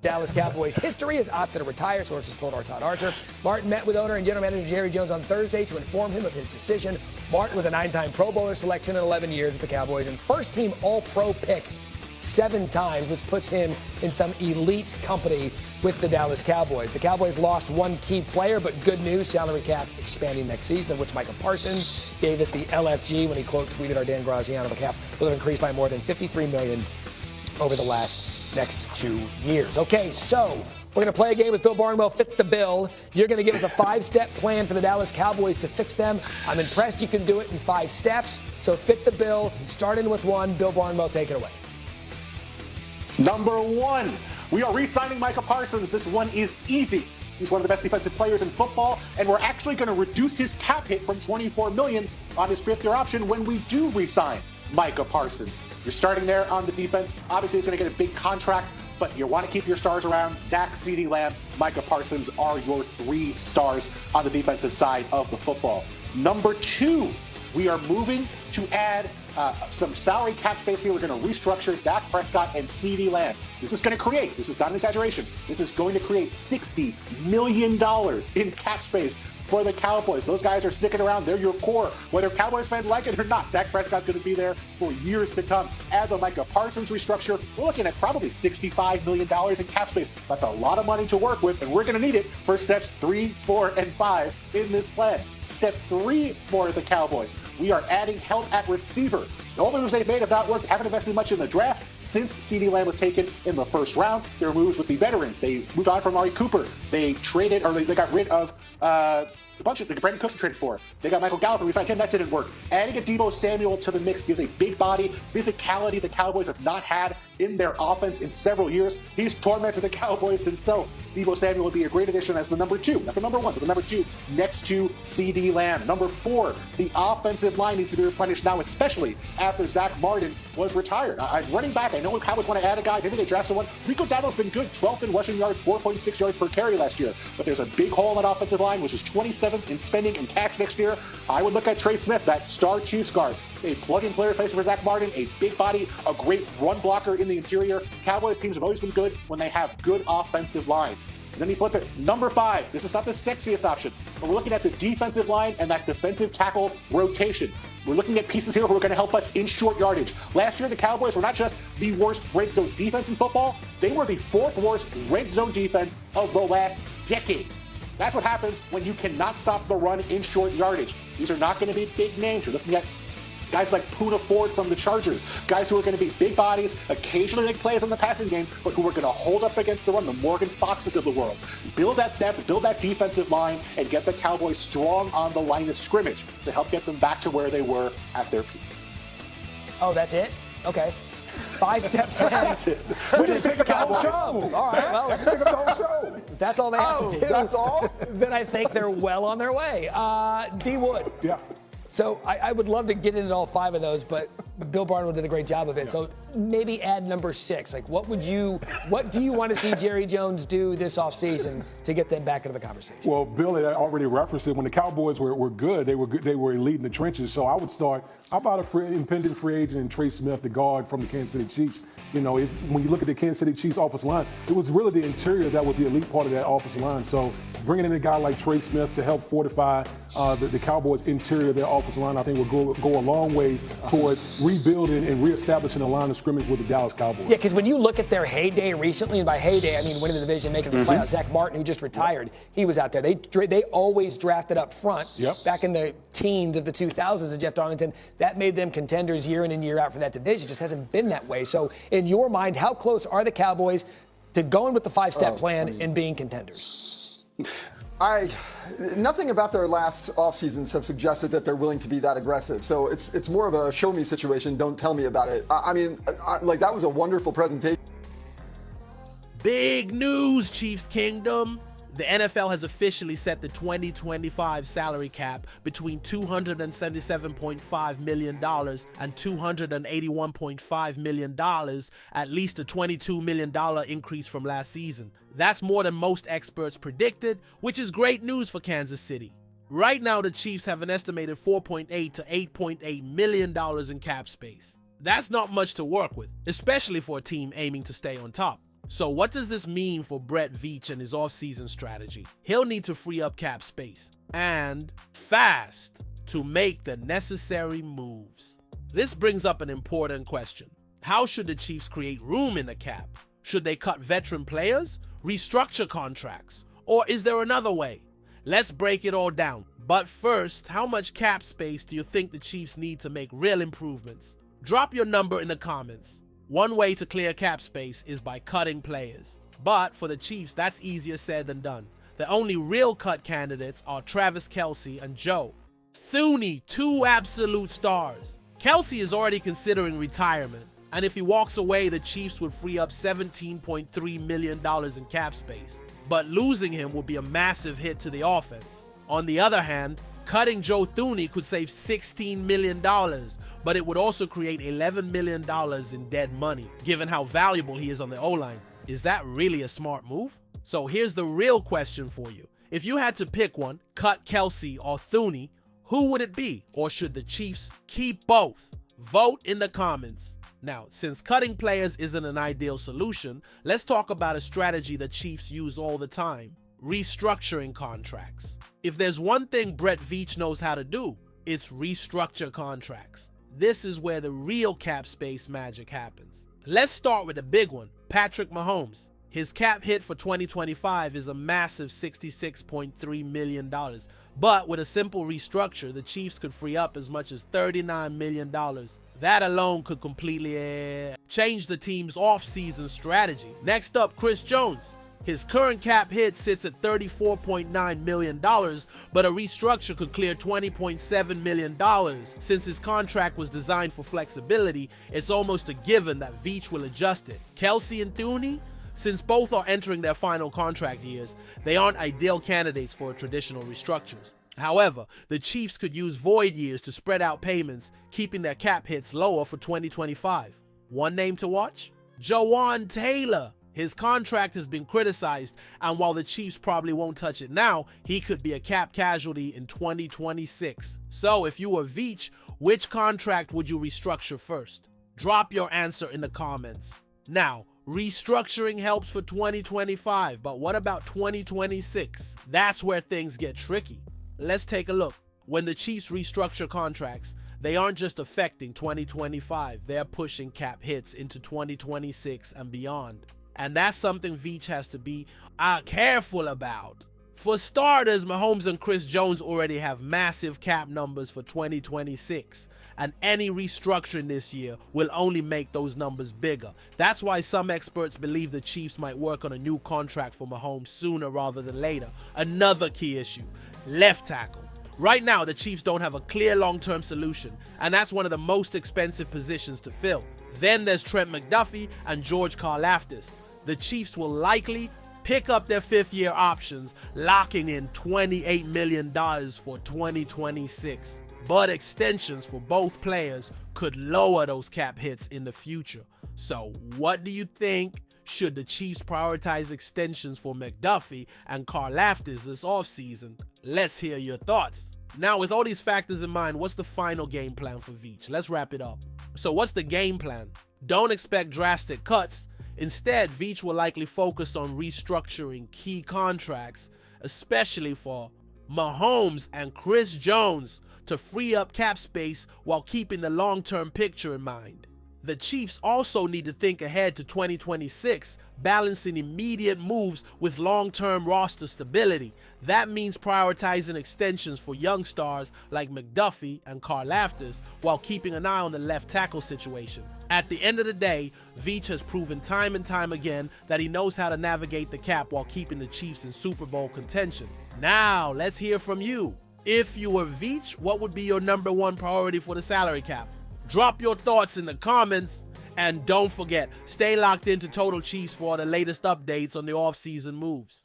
Dallas Cowboys history has opted to retire, sources told our Todd Archer. Martin met with owner and general manager Jerry Jones on Thursday to inform him of his decision. Martin was a 9-time Pro Bowler selection in 11 years with the Cowboys and first-team All-Pro pick 7 times, which puts him in some elite company with the Dallas Cowboys. The Cowboys lost one key player, but good news, salary cap expanding next season, of which Micah Parsons gave us the LFG when he quote tweeted our Dan Graziano. The cap will have increased by more than $53 million over the next 2 years. Okay, so we're going to play a game with Bill Barnwell, Fit the Bill. You're going to give us a 5-step plan for the Dallas Cowboys to fix them. I'm impressed you can do it in 5 steps. So fit the bill, starting with 1. Bill Barnwell, take it away. Number 1, we are re-signing Micah Parsons. This one is easy. He's one of the best defensive players in football, and we're actually going to reduce his cap hit from $24 million on his 5th-year option when we do re-sign Micah Parsons. You're starting there on the defense. Obviously, he's going to get a big contract, but you want to keep your stars around. Dak, CeeDee Lamb, Micah Parsons are your 3 stars on the defensive side of the football. Number 2, we are moving to add some salary cap space here. We're going to restructure Dak Prescott and CeeDee Lamb. This is not an exaggeration, this is going to create $60 million in cap space for the Cowboys. Those guys are sticking around. They're your core. Whether Cowboys fans like it or not, Dak Prescott's going to be there for years to come. Add the Micah Parsons restructure. We're looking at probably $65 million in cap space. That's a lot of money to work with, and we're going to need it for steps 3, 4, and 5 in this plan. Step 3 for the Cowboys. We are adding help at receiver. The only moves they've made have not worked, haven't invested much in the draft since CeeDee Lamb was taken in the 1st round. Their moves would be veterans. They moved on from Amari Cooper. They traded, or they got rid of a bunch of, Brandon Cooks traded for. They got Michael Gallup and we signed him. That didn't work. Adding a Deebo Samuel to the mix gives a big body, physicality the Cowboys have not had in their offense in several years. He's tormented the Cowboys himself. Deebo Samuel would be a great addition as the number 2, not the number 1, but the number 2 next to CeeDee Lamb. Number 4, the offensive line needs to be replenished now, especially after Zack Martin was retired. Running back, I know Cowboys want to add a guy. Maybe they draft someone. Rico Dowdle's been good, 12th in rushing yards, 4.6 yards per carry last year. But there's a big hole in that offensive line, which is 27th in spending and cash next year. I would look at Trey Smith, that star Chiefs guard, a plug-and-play replacement for Zack Martin, a big body, a great run blocker in the interior. Cowboys teams have always been good when they have good offensive lines. And then you flip it. Number 5, this is not the sexiest option, but we're looking at the defensive line and that defensive tackle rotation. We're looking at pieces here who are going to help us in short yardage. Last year, the Cowboys were not just the worst red zone defense in football, they were the 4th worst red zone defense of the last decade. That's what happens when you cannot stop the run in short yardage. These are not going to be big names. You're looking at guys like Poona Ford from the Chargers, guys who are going to be big bodies, occasionally make plays in the passing game, but who are going to hold up against the run, the Morgan Foxes of the world. Build that depth, build that defensive line, and get the Cowboys strong on the line of scrimmage to help get them back to where they were at their peak. Oh, that's it? Okay. 5-step plan. That's it. We just picked the whole show. All right, well, That's the whole show. that's all they have to do. That's all? Then I think they're well on their way. D. Wood. Yeah. So I would love to get into all 5 of those, but Bill Barnwell did a great job of it. Yeah. So maybe add number 6. Like, what do you want to see Jerry Jones do this offseason to get them back into the conversation? Well, Bill had already referenced it. When the Cowboys were good, they were elite in the trenches. So I would start, how about impending free agent and Trey Smith, the guard from the Kansas City Chiefs? You know, when you look at the Kansas City Chiefs offensive line, it was really the interior that was the elite part of that offensive line. So bringing in a guy like Trey Smith to help fortify the Cowboys' interior of their offensive line, I think will go a long way towards rebuilding and reestablishing a line of scrimmage with the Dallas Cowboys. Yeah, because when you look at their heyday recently, and by heyday I mean winning the division, making the playoffs, Zack Martin, who just retired, he was out there. They always drafted up front back in the teens of the 2000s of Jeff Darlington. That made them contenders year in and year out for that division. It just hasn't been that way. So in your mind, how close are the Cowboys to going with the 5-step plan and being contenders? Nothing about their last off seasons have suggested that they're willing to be that aggressive. So it's more of a show me situation. Don't tell me about it. I mean, that was a wonderful presentation. Big news, Chiefs Kingdom. The NFL has officially set the 2025 salary cap between $277.5 million and $281.5 million, at least a $22 million increase from last season. That's more than most experts predicted, which is great news for Kansas City. Right now, the Chiefs have an estimated $4.8 to $8.8 million in cap space. That's not much to work with, especially for a team aiming to stay on top. So what does this mean for Brett Veach and his offseason strategy? He'll need to free up cap space and fast to make the necessary moves. This brings up an important question. How should the Chiefs create room in the cap? Should they cut veteran players, restructure contracts, or is there another way? Let's break it all down. But first, how much cap space do you think the Chiefs need to make real improvements? Drop your number in the comments. One way to clear cap space is by cutting players. But for the Chiefs, that's easier said than done. The only real cut candidates are Travis Kelce and Joe Thuney, two absolute stars. Kelce is already considering retirement, and if he walks away, the Chiefs would free up $17.3 million in cap space. But losing him would be a massive hit to the offense. On the other hand, cutting Joe Thuney could save $16 million, but it would also create $11 million in dead money, given how valuable he is on the O-line. Is that really a smart move? So here's the real question for you. If you had to pick one, cut Kelce or Thuney, who would it be? Or should the Chiefs keep both? Vote in the comments. Now, since cutting players isn't an ideal solution, let's talk about a strategy the Chiefs use all the time: restructuring contracts. If there's one thing Brett Veach knows how to do, it's restructure contracts. This is where the real cap space magic happens. Let's start with a big one, Patrick Mahomes. His cap hit for 2025 is a massive $66.3 million. But with a simple restructure, the Chiefs could free up as much as $39 million. That alone could completely change the team's offseason strategy. Next up, Chris Jones. His current cap hit sits at $34.9 million, but a restructure could clear $20.7 million. Since his contract was designed for flexibility, it's almost a given that Veach will adjust it. Kelce and Thuney? Since both are entering their final contract years, they aren't ideal candidates for traditional restructures. However, the Chiefs could use void years to spread out payments, keeping their cap hits lower for 2025. One name to watch? Jawan Taylor. His contract has been criticized, and while the Chiefs probably won't touch it now, he could be a cap casualty in 2026. So if you were Veach, which contract would you restructure first? Drop your answer in the comments. Now, restructuring helps for 2025, but what about 2026? That's where things get tricky. Let's take a look. When the Chiefs restructure contracts, they aren't just affecting 2025, they're pushing cap hits into 2026 and beyond. And that's something Veach has to be careful about. For starters, Mahomes and Chris Jones already have massive cap numbers for 2026, and any restructuring this year will only make those numbers bigger. That's why some experts believe the Chiefs might work on a new contract for Mahomes sooner rather than later. Another key issue, left tackle. Right now, the Chiefs don't have a clear long-term solution, and that's one of the most expensive positions to fill. Then there's Trent McDuffie and George Karlaftis. The Chiefs will likely pick up their fifth-year options, locking in $28 million for 2026. But extensions for both players could lower those cap hits in the future. So what do you think? Should the Chiefs prioritize extensions for McDuffie and Karlaftis this offseason? Let's hear your thoughts. Now, with all these factors in mind, what's the final game plan for Veach? Let's wrap it up. So what's the game plan? Don't expect drastic cuts. Instead, Veach will likely focus on restructuring key contracts, especially for Mahomes and Chris Jones, to free up cap space while keeping the long-term picture in mind. The Chiefs also need to think ahead to 2026, balancing immediate moves with long-term roster stability. That means prioritizing extensions for young stars like McDuffie and Karlaftis while keeping an eye on the left tackle situation. At the end of the day, Veach has proven time and time again that he knows how to navigate the cap while keeping the Chiefs in Super Bowl contention. Now, let's hear from you. If you were Veach, what would be your #1 priority for the salary cap? Drop your thoughts in the comments, and don't forget, stay locked into Total Chiefs for the latest updates on the offseason moves.